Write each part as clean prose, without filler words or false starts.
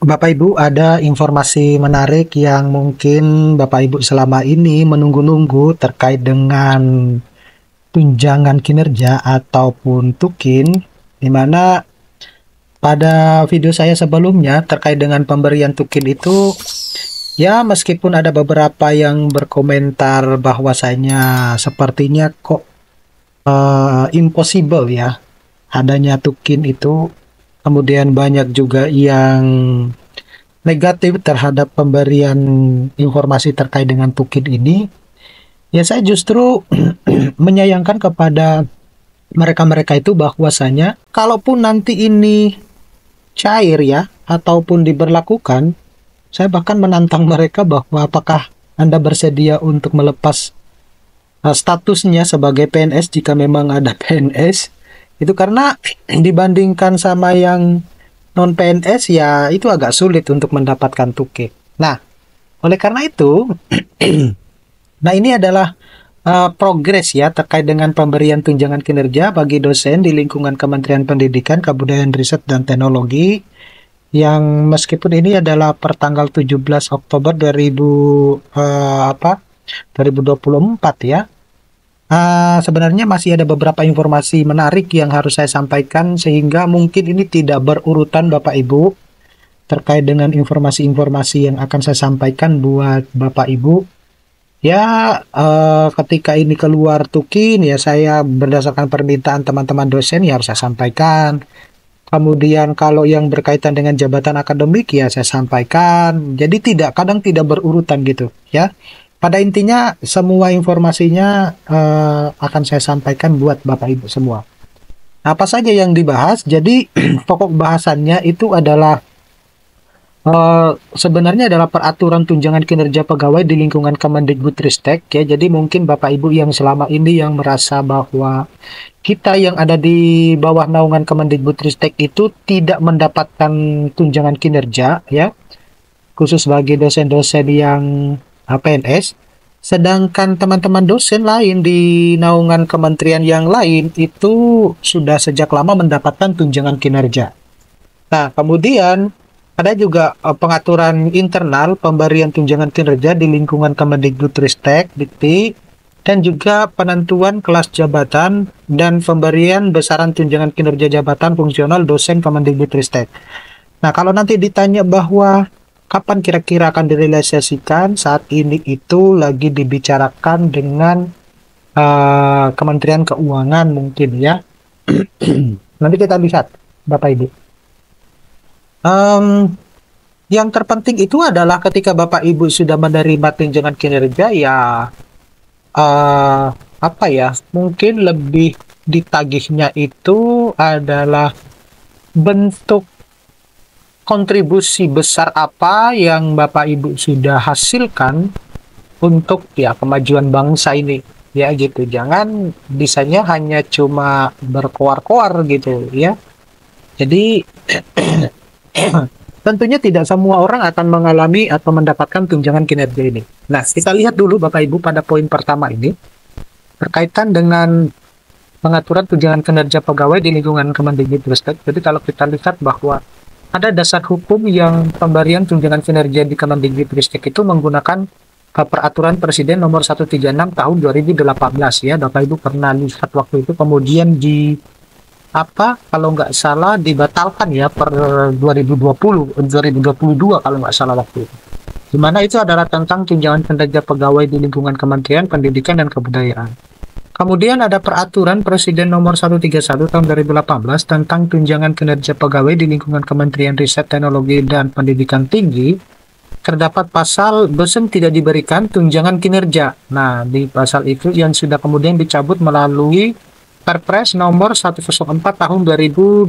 Bapak Ibu, ada informasi menarik yang mungkin Bapak Ibu selama ini menunggu-nunggu terkait dengan tunjangan kinerja ataupun tukin, di mana pada video saya sebelumnya terkait dengan pemberian tukin itu, ya meskipun ada beberapa yang berkomentar bahwasanya sepertinya kok impossible ya adanya tukin itu, kemudian banyak juga yang negatif terhadap pemberian informasi terkait dengan tukin ini, ya saya justru menyayangkan kepada mereka-mereka itu bahwasanya kalaupun nanti ini cair ya ataupun diberlakukan, saya bahkan menantang mereka bahwa apakah Anda bersedia untuk melepas statusnya sebagai PNS jika memang ada PNS itu, karena dibandingkan sama yang non PNS ya itu agak sulit untuk mendapatkan tukin. Nah, oleh karena itu, nah ini adalah progres ya terkait dengan pemberian tunjangan kinerja bagi dosen di lingkungan Kementerian Pendidikan, Kebudayaan, Riset, dan Teknologi yang meskipun ini adalah per tanggal 17 Oktober 2024 ya. Sebenarnya masih ada beberapa informasi menarik yang harus saya sampaikan sehingga mungkin ini tidak berurutan Bapak Ibu terkait dengan informasi-informasi yang akan saya sampaikan buat Bapak Ibu. Ya, ketika ini keluar tukin ya saya berdasarkan permintaan teman-teman dosen ya harus saya sampaikan. Kemudian kalau yang berkaitan dengan jabatan akademik ya saya sampaikan. Jadi kadang tidak berurutan gitu ya. Pada intinya semua informasinya akan saya sampaikan buat Bapak Ibu semua. Apa saja yang dibahas? Jadi pokok bahasannya itu adalah sebenarnya adalah peraturan tunjangan kinerja pegawai di lingkungan Kemendikbudristek ya. Jadi mungkin Bapak Ibu yang selama ini yang merasa bahwa kita yang ada di bawah naungan Kemendikbudristek itu tidak mendapatkan tunjangan kinerja ya, khusus bagi dosen-dosen yang PNS, sedangkan teman-teman dosen lain di naungan kementerian yang lain itu sudah sejak lama mendapatkan tunjangan kinerja. Nah, kemudian ada juga pengaturan internal pemberian tunjangan kinerja di lingkungan Kemendikbudristek, Dikti, dan juga penentuan kelas jabatan dan pemberian besaran tunjangan kinerja jabatan fungsional dosen Kemendikbudristek. Nah, kalau nanti ditanya bahwa kapan kira-kira akan direalisasikan, saat ini itu lagi dibicarakan dengan Kementerian Keuangan mungkin ya. Nanti kita lihat Bapak Ibu. Yang terpenting itu adalah ketika Bapak Ibu sudah menerima tunjangan kinerja ya mungkin lebih ditagihnya itu adalah bentuk kontribusi besar apa yang Bapak Ibu sudah hasilkan untuk ya kemajuan bangsa ini ya gitu. Jangan bisanya hanya cuma berkoar-koar gitu ya. Jadi tentunya tidak semua orang akan mengalami atau mendapatkan tunjangan kinerja ini. Nah, kita lihat dulu Bapak Ibu pada poin pertama ini berkaitan dengan pengaturan tunjangan kinerja pegawai di lingkungan Kemendikbudristek. Jadi kalau kita lihat bahwa ada dasar hukum yang pemberian tunjangan kinerja di Kemendikbudristek itu menggunakan peraturan Presiden nomor 136 tahun 2018 ya. Bapak Ibu pernah lihat waktu itu, kemudian kalau nggak salah dibatalkan ya per 2022 kalau nggak salah waktu itu. Dimana itu adalah tentang tunjangan kinerja pegawai di lingkungan Kementerian Pendidikan dan Kebudayaan. Kemudian ada peraturan Presiden nomor 131 tahun 2018 tentang tunjangan kinerja pegawai di lingkungan Kementerian Riset, Teknologi, dan Pendidikan Tinggi. Terdapat pasal dosen tidak diberikan tunjangan kinerja. Nah, di pasal itu yang sudah kemudian dicabut melalui Perpres nomor 104 tahun 2022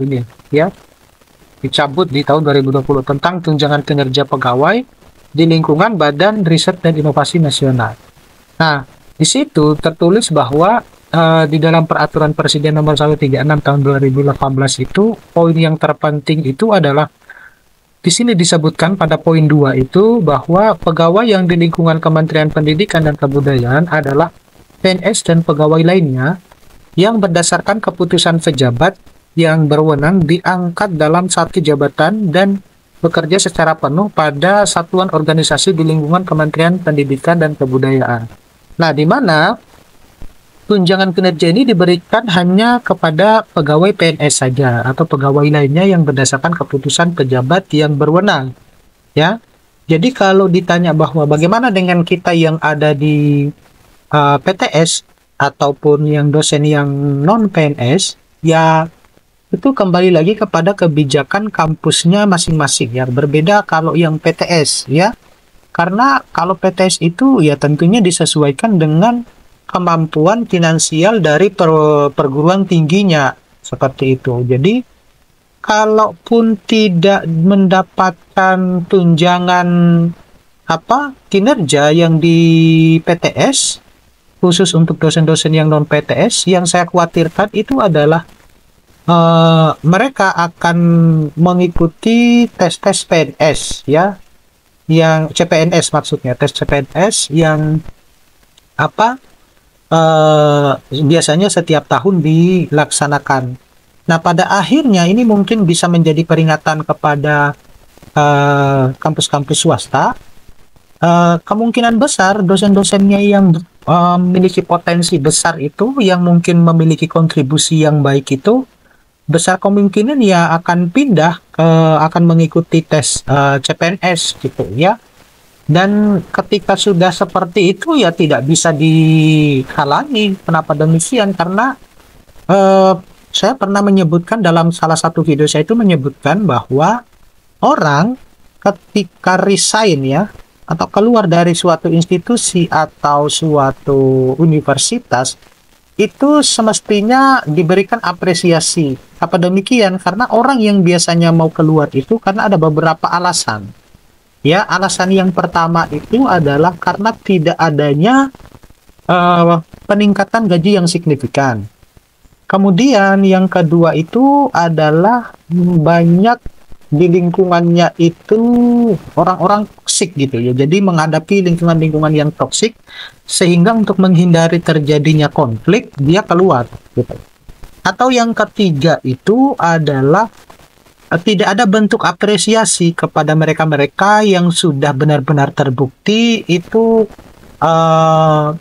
ini ya. Dicabut di tahun 2020 tentang tunjangan kinerja pegawai di lingkungan Badan Riset dan Inovasi Nasional. Nah, di situ tertulis bahwa di dalam peraturan Presiden nomor 136 tahun 2018 itu poin yang terpenting itu adalah di sini disebutkan pada poin 2 itu bahwa pegawai yang di lingkungan Kementerian Pendidikan dan Kebudayaan adalah PNS dan pegawai lainnya yang berdasarkan keputusan pejabat yang berwenang diangkat dalam satu jabatan dan bekerja secara penuh pada satuan organisasi di lingkungan Kementerian Pendidikan dan Kebudayaan. Nah, di mana tunjangan kinerja ini diberikan hanya kepada pegawai PNS saja atau pegawai lainnya yang berdasarkan keputusan pejabat yang berwenang, ya. Jadi kalau ditanya bahwa bagaimana dengan kita yang ada di PTS ataupun yang dosen yang non PNS, ya itu kembali lagi kepada kebijakan kampusnya masing-masing ya. Berbeda kalau yang PTS ya. Karena kalau PTS itu ya tentunya disesuaikan dengan kemampuan finansial dari perguruan tingginya seperti itu. Jadi kalaupun tidak mendapatkan tunjangan kinerja yang di PTS khusus untuk dosen-dosen yang non PTS, yang saya khawatirkan itu adalah mereka akan mengikuti tes-tes PNS ya, yang CPNS maksudnya, tes CPNS yang biasanya setiap tahun dilaksanakan. Nah, pada akhirnya ini mungkin bisa menjadi peringatan kepada kampus-kampus swasta. Kemungkinan besar dosen-dosennya yang memiliki potensi besar itu, yang mungkin memiliki kontribusi yang baik itu, besar kemungkinan ya akan pindah akan mengikuti tes CPNS gitu ya. Dan ketika sudah seperti itu ya tidak bisa dihalangi. Kenapa demikian? Karena saya pernah menyebutkan dalam salah satu video saya itu menyebutkan bahwa orang ketika resign ya atau keluar dari suatu institusi atau suatu universitas itu semestinya diberikan apresiasi. Apa demikian? Karena orang yang biasanya mau keluar itu karena ada beberapa alasan. Ya, alasan yang pertama itu adalah karena tidak adanya peningkatan gaji yang signifikan. Kemudian yang kedua itu adalah banyak di lingkungannya itu orang-orang toksik gitu ya. Jadi menghadapi lingkungan-lingkungan yang toksik sehingga untuk menghindari terjadinya konflik dia keluar gitu. Atau yang ketiga itu adalah tidak ada bentuk apresiasi kepada mereka-mereka yang sudah benar-benar terbukti itu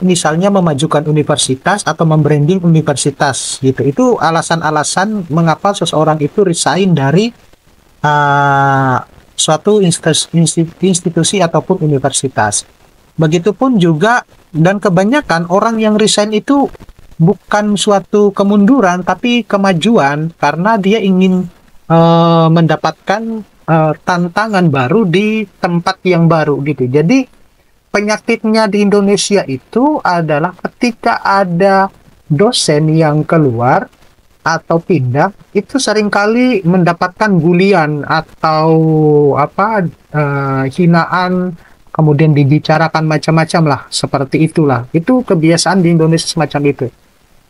misalnya memajukan universitas atau membranding universitas gitu. Itu alasan-alasan mengapa seseorang itu resign dari suatu institusi ataupun universitas. Begitupun juga, dan kebanyakan orang yang resign itu bukan suatu kemunduran tapi kemajuan karena dia ingin mendapatkan tantangan baru di tempat yang baru gitu. Jadi penyakitnya di Indonesia itu adalah ketika ada dosen yang keluar atau pindah itu seringkali mendapatkan bulian atau hinaan, kemudian dibicarakan macam-macam lah, seperti itulah. Itu kebiasaan di Indonesia semacam itu.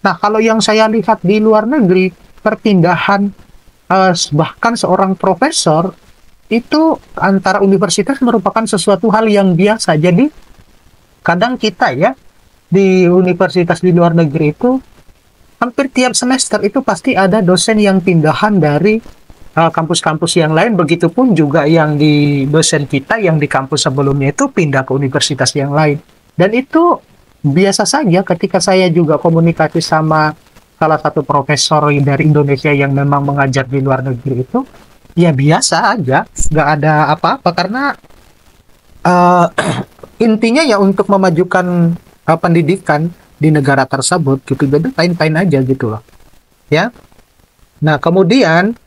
Nah, kalau yang saya lihat di luar negeri, perpindahan bahkan seorang profesor itu antara universitas merupakan sesuatu hal yang biasa. Jadi kadang kita ya di universitas di luar negeri itu hampir tiap semester itu pasti ada dosen yang pindahan dari kampus-kampus yang lain. Begitupun juga yang di dosen kita yang di kampus sebelumnya itu pindah ke universitas yang lain. Dan itu biasa saja. Ketika saya juga komunikasi sama salah satu profesor dari Indonesia yang memang mengajar di luar negeri itu, ya biasa aja, nggak ada apa-apa, karena intinya ya untuk memajukan pendidikan di negara tersebut gitu. Jadi pain-pain aja gitu loh ya. Nah, kemudian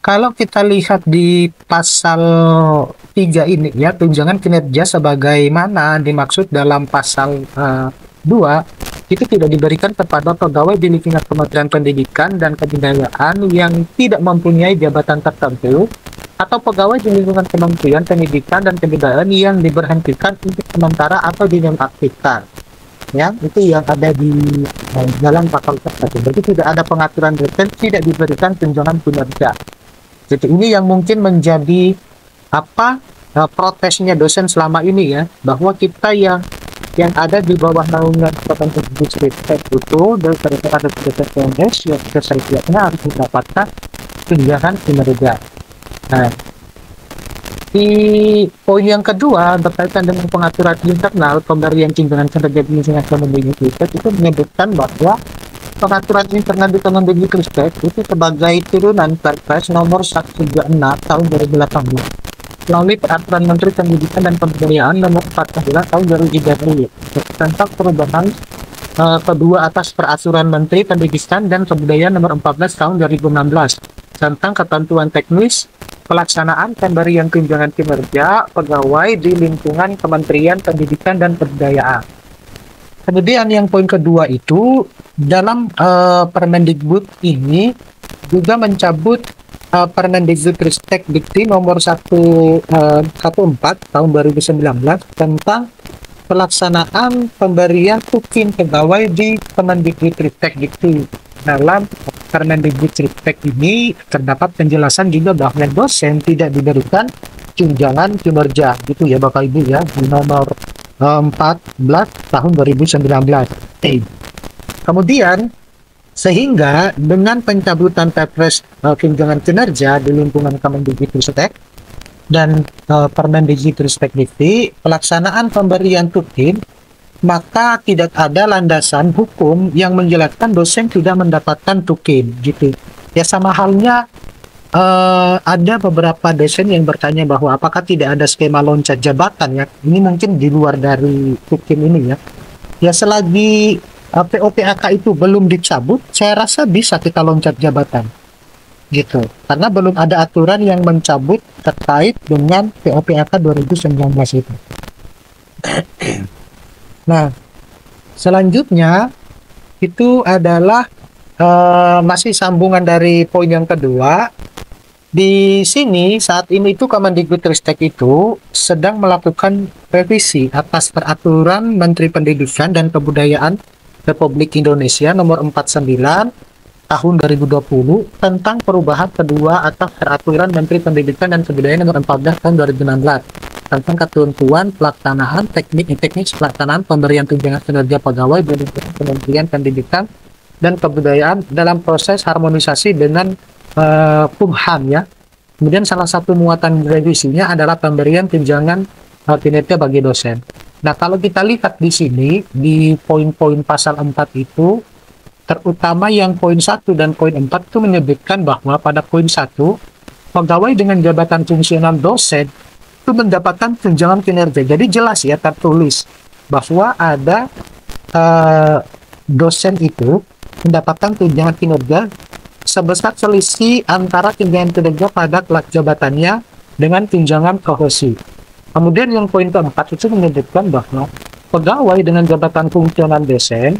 kalau kita lihat di pasal 3 ini ya, tunjangan kinerja sebagaimana dimaksud dalam pasal 2 itu tidak diberikan kepada pegawai di lingkungan Kementerian Pendidikan dan Kebudayaan yang tidak mempunyai jabatan tertentu atau pegawai di lingkungan Kementerian Pendidikan dan Kebudayaan yang diberhentikan untuk sementara atau dinonaktifkan. Ya, itu yang ada di dalam pasal tersebut. Jadi tidak ada pengaturan detail, tidak diberikan tunjangan kinerja. Jadi ini yang mungkin menjadi protesnya dosen selama ini ya, bahwa kita yang ada di bawah naungan Kementerian Pendidikan itu dari ada PNS yang setiapnya harus mendapatkan tunjangan kinerja. Nah, Di poin yang kedua berkaitan dengan pengaturan internal pemberian tunjangan kinerja di lingkungan Kemendikbudristek itu menyebutkan bahwa pengaturan internal di Kemendikbudristek itu sebagai turunan Perpres nomor 136 tahun 2018 melalui peraturan Menteri Pendidikan dan Kebudayaan nomor 14 tahun 2020 tentang perubahan kedua atas peraturan Menteri Pendidikan dan Kebudayaan nomor 14 tahun 2016 tentang ketentuan teknis pelaksanaan pemberian tunjangan kinerja pegawai di lingkungan Kementerian Pendidikan dan Kebudayaan. Kemudian yang poin kedua itu dalam Permendikbud ini juga mencabut Permendikbudristek Dikti nomor 114 tahun 2019 tentang pelaksanaan pemberian tukin pegawai di Permendikbudristek Dikti. Dalam Permendikbudristek ini terdapat penjelasan juga bahwa dosen tidak diberikan tunjangan kinerja gitu ya Bapak Ibu ya, di nomor 14 tahun 2019. Kemudian sehingga dengan pencabutan Perpres tunjangan kinerja di lingkungan Kemendikbudristek dan Permendikbudristek Dikti, pelaksanaan pemberian tukin, maka tidak ada landasan hukum yang menjelaskan dosen tidak mendapatkan tukin gitu. Ya sama halnya ada beberapa dosen yang bertanya bahwa apakah tidak ada skema loncat jabatan ya. Ini mungkin di luar dari tukin ini ya. Ya selagi POPAK itu belum dicabut, saya rasa bisa kita loncat jabatan gitu. Karena belum ada aturan yang mencabut terkait dengan POPAK 2019 itu. Nah, selanjutnya itu adalah masih sambungan dari poin yang kedua. Di sini saat ini itu Kemendikbudristek itu sedang melakukan revisi atas peraturan Menteri Pendidikan dan Kebudayaan Republik Indonesia nomor 49 tahun 2020 tentang perubahan kedua atas peraturan Menteri Pendidikan dan Kebudayaan nomor 14 tahun 2016 tentang ketentuan pelaksanaan teknik pelaksanaan pemberian tunjangan kinerja pegawai dari Kementerian Pendidikan dan Kebudayaan dalam proses harmonisasi dengan Kumham ya. Kemudian salah satu muatan revisinya adalah pemberian tunjangan kinerja bagi dosen. Nah, kalau kita lihat di sini di poin-poin pasal 4 itu terutama yang poin 1 dan poin 4 itu menyebutkan bahwa pada poin 1 pegawai dengan jabatan fungsional dosen itu mendapatkan tunjangan kinerja. Jadi jelas ya tertulis bahwa ada dosen itu mendapatkan tunjangan kinerja sebesar selisih antara tunjangan kinerja pada kelas jabatannya dengan tunjangan profesi. Kemudian yang poin keempat itu menyebutkan bahwa pegawai dengan jabatan fungsional dosen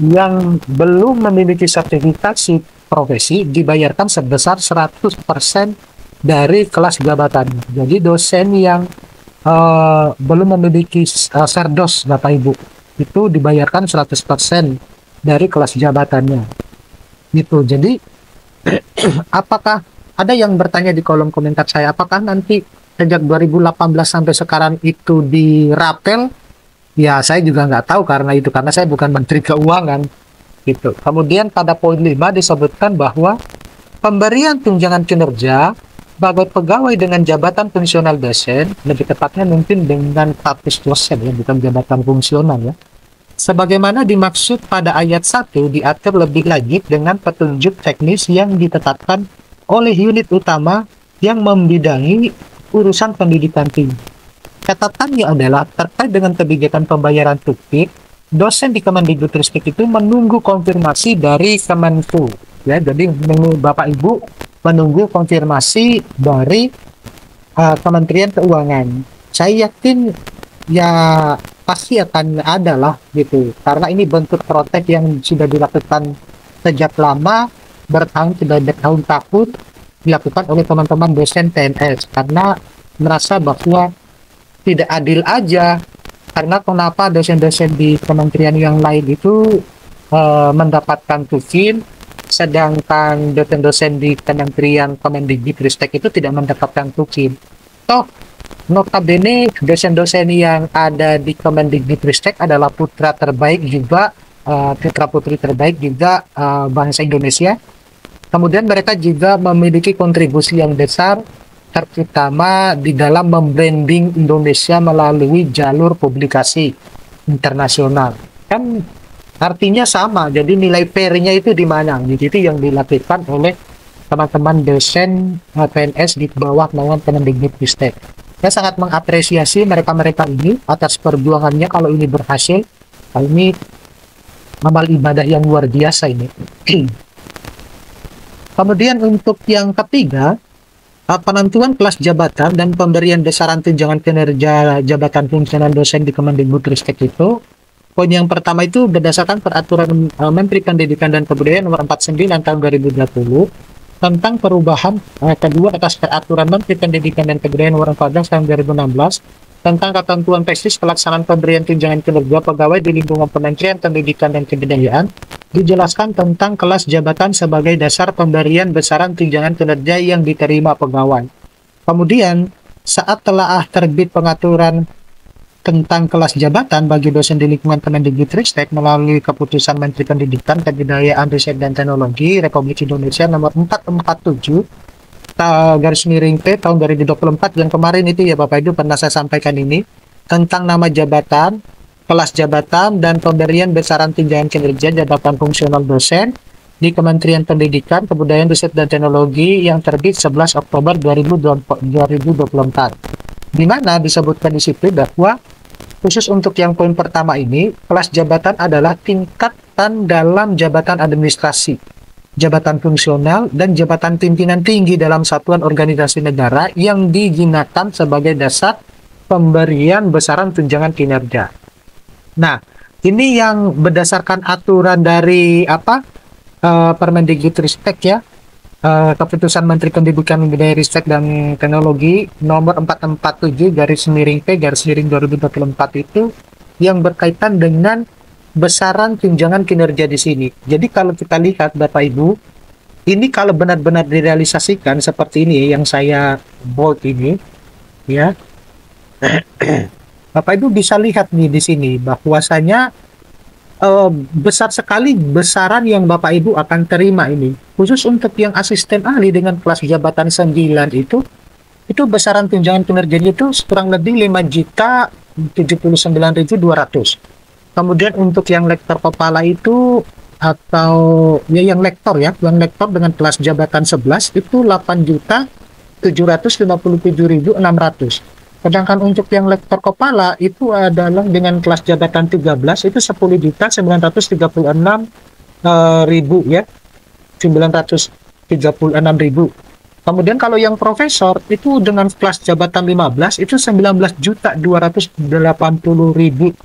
yang belum memiliki sertifikasi profesi dibayarkan sebesar 100% dari kelas jabatan. Jadi dosen yang belum memiliki serdos Bapak Ibu itu dibayarkan 100% dari kelas jabatannya. Gitu. Jadi apakah ada yang bertanya di kolom komentar saya, apakah nanti sejak 2018 sampai sekarang itu dirapel? Ya saya juga nggak tahu karena saya bukan Menteri Keuangan gitu. Kemudian pada poin 5 disebutkan bahwa pemberian tunjangan kinerja bagi pegawai dengan jabatan fungsional dosen, lebih tepatnya mungkin dengan status dosen ya, bukan jabatan fungsional ya. Sebagaimana dimaksud pada ayat 1 diatur lebih lanjut dengan petunjuk teknis yang ditetapkan oleh unit utama yang membidangi urusan pendidikan tinggi. Catatannya adalah terkait dengan kebijakan pembayaran tukin, dosen di Kemendikbudristek itu menunggu konfirmasi dari Kemenku. Ya, jadi Bapak Ibu menunggu konfirmasi dari Kementerian Keuangan. Saya yakin ya pasti akan ada lah gitu, karena ini bentuk protek yang sudah dilakukan sejak lama, bertahun-tahun dilakukan oleh teman-teman dosen PNS karena merasa bahwa tidak adil aja, karena kenapa dosen-dosen di kementerian yang lain itu mendapatkan tukin sedangkan dosen-dosen di Kementerian Kemendikbudristek itu tidak mendapatkan tukin. Toh notabene dosen-dosen yang ada di Kemendikbudristek adalah putra terbaik juga, putra putri terbaik juga bangsa Indonesia. Kemudian mereka juga memiliki kontribusi yang besar terutama di dalam membranding Indonesia melalui jalur publikasi internasional. Kan artinya sama, jadi nilai fair-nya itu di mana? Jadi itu yang dilakukan oleh teman-teman dosen PNS di bawah naungan Kemendikbudristek. Saya sangat mengapresiasi mereka-mereka ini atas perjuangannya. Kalau ini berhasil, ini amal ibadah yang luar biasa ini. Kemudian untuk yang ketiga, penentuan kelas jabatan dan pemberian besaran tunjangan kinerja jabatan fungsional dosen di Kemendikbudristek itu, poin yang pertama itu berdasarkan peraturan Menteri Pendidikan dan Kebudayaan nomor 49 tahun 2020 tentang perubahan kedua atas peraturan Menteri Pendidikan dan Kebudayaan nomor 14 tahun 2016 tentang ketentuan teknis pelaksanaan pemberian tunjangan kinerja pegawai di lingkungan Kementerian Pendidikan dan Kebudayaan, dijelaskan tentang kelas jabatan sebagai dasar pemberian besaran tunjangan kinerja yang diterima pegawai. Kemudian, saat telah terbit pengaturan tentang kelas jabatan bagi dosen di lingkungan Kemendikbudristek melalui keputusan Menteri Pendidikan, Kebudayaan, Riset dan Teknologi Republik Indonesia nomor 447 garis miring P tahun 2024 yang kemarin itu ya Bapak Ibu pernah saya sampaikan ini tentang nama jabatan, kelas jabatan, dan pemberian besaran tunjangan kinerja jabatan fungsional dosen di Kementerian Pendidikan, Kebudayaan, Riset dan Teknologi yang terbit 11 Oktober 2024, di mana disebutkan di situ bahwa khusus untuk yang poin pertama ini, kelas jabatan adalah tingkatan dalam jabatan administrasi, jabatan fungsional, dan jabatan pimpinan tinggi dalam satuan organisasi negara yang digunakan sebagai dasar pemberian besaran tunjangan kinerja. Nah, ini yang berdasarkan aturan dari Permendikbudristek ya, keputusan Menteri Pendidikan, Kebudayaan, Riset dan Teknologi nomor 447 garis miring P garis miring 2024 itu yang berkaitan dengan besaran tunjangan kinerja di sini. Jadi kalau kita lihat Bapak Ibu, ini kalau benar-benar direalisasikan seperti ini yang saya bold ini, ya, Bapak Ibu bisa lihat nih di sini bahwasanya besar sekali besaran yang Bapak Ibu akan terima ini. Khusus untuk yang asisten ahli dengan kelas jabatan 9 itu besaran tunjangan kinerjanya itu kurang lebih 5.079.200. Kemudian untuk yang lektor kepala itu atau ya yang lektor dengan kelas jabatan 11 itu 8.757.600. Sedangkan untuk yang lektor kepala itu adalah dengan kelas jabatan 13 itu 10.936.000 ya. 936.000. Kemudian kalau yang profesor itu dengan kelas jabatan 15 itu 19.280.000.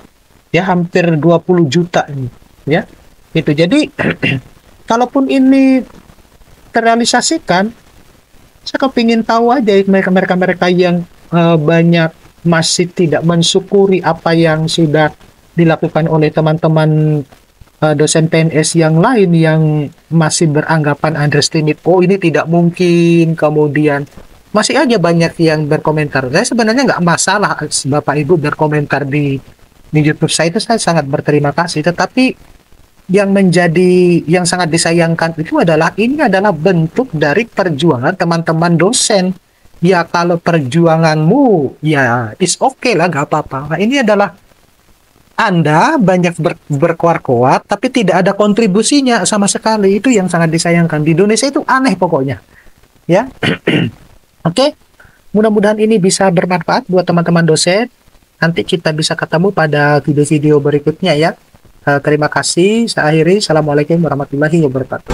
Ya, hampir 20 juta ini ya. Itu jadi kalaupun ini terrealisasikan, saya kepingin tahu aja mereka-mereka yang banyak masih tidak mensyukuri apa yang sudah dilakukan oleh teman-teman dosen PNS yang lain yang masih beranggapan underestimate, oh ini tidak mungkin, kemudian masih aja banyak yang berkomentar. Saya sebenarnya nggak masalah Bapak Ibu berkomentar di YouTube saya, itu saya sangat berterima kasih, tetapi yang sangat disayangkan itu adalah ini adalah bentuk dari perjuangan teman-teman dosen. Ya kalau perjuanganmu ya is okay lah, nggak apa-apa. Nah, ini adalah Anda banyak berkuar-kuar tapi tidak ada kontribusinya sama sekali. Itu yang sangat disayangkan. Di Indonesia itu aneh pokoknya ya. Oke, mudah-mudahan ini bisa bermanfaat buat teman-teman dosen. Nanti kita bisa ketemu pada video-video berikutnya ya. Terima kasih. Saya akhiri. Assalamualaikum warahmatullahi wabarakatuh.